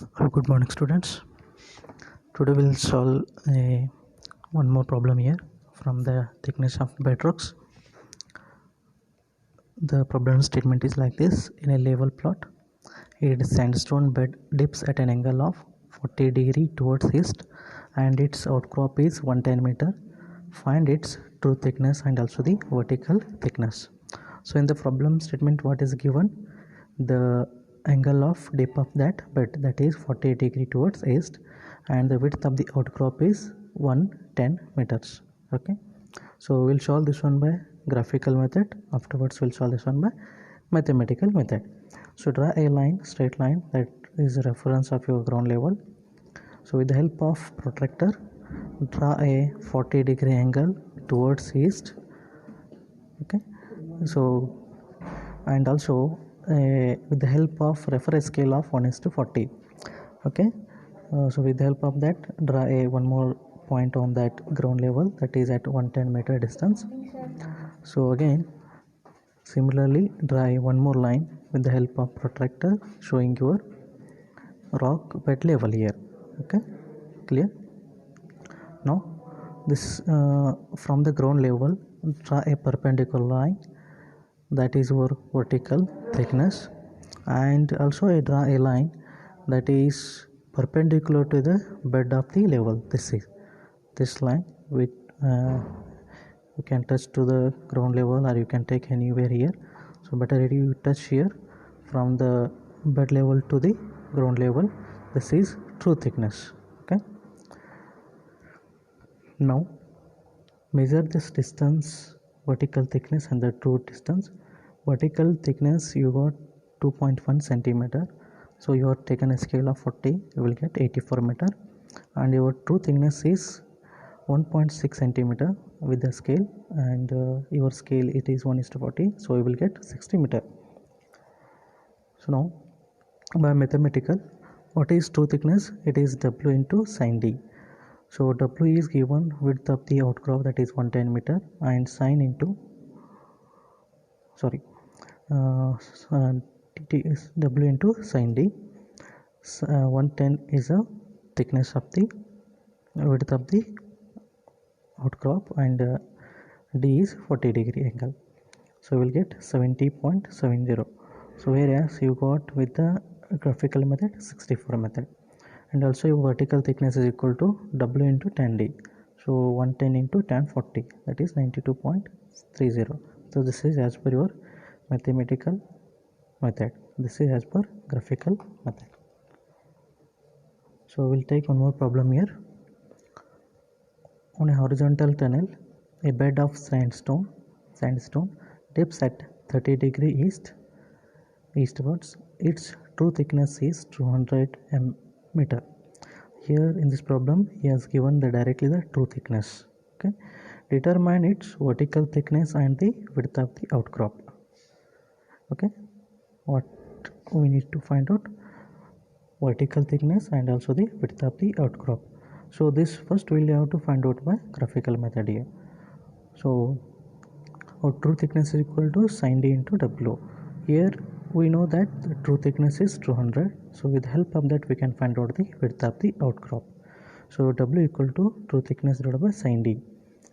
Good morning, students. Today we'll solve one more problem here from the thickness of bedrocks. The problem statement is like this: in a level plot, a sandstone bed dips at an angle of 40 degree towards east, and its outcrop is 110 meter. Find its true thickness and also the vertical thickness. So in the problem statement, what is given? The angle of dip of that bed, that is 40 degree towards east, and the width of the outcrop is 110 meters. Okay, so we'll solve this one by graphical method. Afterwards we'll solve this one by mathematical method. So draw a line, straight line, that is a reference of your ground level. So with the help of protractor, draw a 40 degree angle towards east. Okay, so and also with the help of reference scale of 1:40. Okay, so with the help of that, draw a one more point on that ground level, that is at 110 meter distance. So again, similarly, draw one more line with the help of protractor showing your rock bed level here. Okay, clear? Now this from the ground level, draw a perpendicular line, that is your vertical thickness, and also I draw a line that is perpendicular to the bed of the level. This is this line with you can touch to the ground level, or you can take anywhere here. So better you touch here from the bed level to the ground level. This is true thickness. Okay, now measure this distance, vertical thickness, and the true distance. Vertical thickness you got 2.1 centimeter, so you have taken a scale of 40, you will get 84 meter, and your true thickness is 1.6 centimeter with the scale, and your scale it is 1:40, so you will get 60 meter. So now by mathematical, what is true thickness? It is W into sin D. So W is given width of the outcrop, that is 110 meter, and sin into T is W into sin D. 110 is a thickness of the width of the outcrop, and D is 40 degree angle, so we'll get 70.70. so whereas you got with the graphical method 64 method. And also your vertical thickness is equal to W into tan D, so 110 into tan 40, that is 92.30. so this is as per your mathematical method, this is as per graphical method. So we'll take one more problem here. On a horizontal tunnel, a bed of sandstone dips at 30 degree eastwards. Its true thickness is 200 meter. Here in this problem, he has given directly the true thickness. Okay, determine its vertical thickness and the width of the outcrop. Okay, what we need to find out? Vertical thickness and also the width of the outcrop. So this first we'll have to find out by graphical method here. So our true thickness is equal to sin D into W. Here we know that the true thickness is 200, so with the help of that we can find out the width of the outcrop. So W equal to true thickness divided by sin D,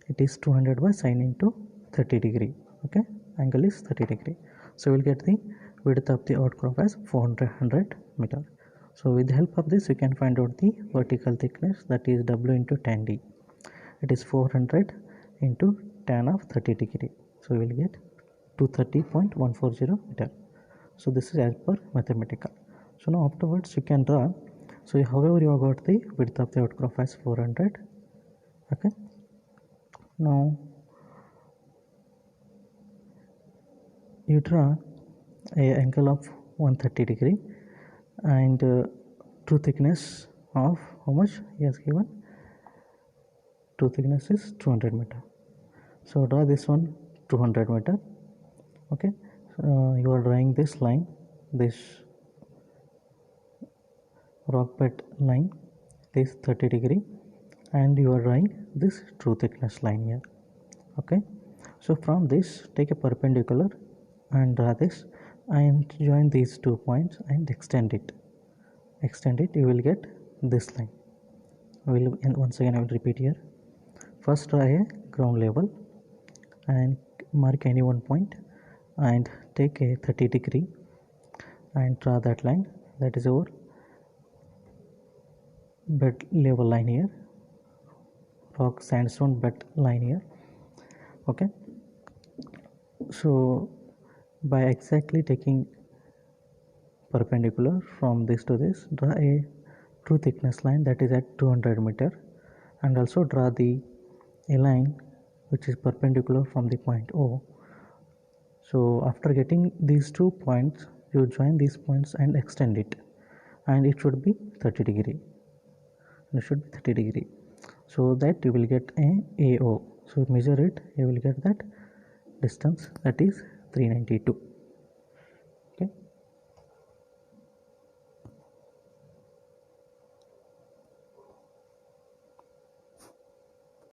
it is 200 by sin into 30 degree. Okay, angle is 30 degree, so we'll get the width of the outcrop as 400 meter. So with the help of this we can find out the vertical thickness, that is W into tan D, it is 400 into tan of 30 degree, so we will get 230.140 meter. So this is as per mathematical. So now afterwards you can draw. So however you have got the width of the outcrop as 400. Okay, now you draw a angle of 130 degree, and true thickness of how much he has given? True thickness is 200 meter. So draw this one 200 meter. Okay, you are drawing this line, this rock bed line, this 30 degree, and you are drawing this true thickness line here. Okay, so from this take a perpendicular and draw this, and join these 2 points and extend it. extend it, you will get this line. And once again I will repeat here. First draw a ground level and mark any one point and take a 30-degree and draw that line. That is our bed level line here, rock sandstone bed line here. Okay, so by exactly taking perpendicular from this to this, draw a true thickness line that is at 200 meter, and also draw a line which is perpendicular from the point O. So after getting these 2 points, you join these points and extend it, and it should be 30-degree. It should be 30-degree, so that you will get a AO. So measure it, you will get that distance, that is 392.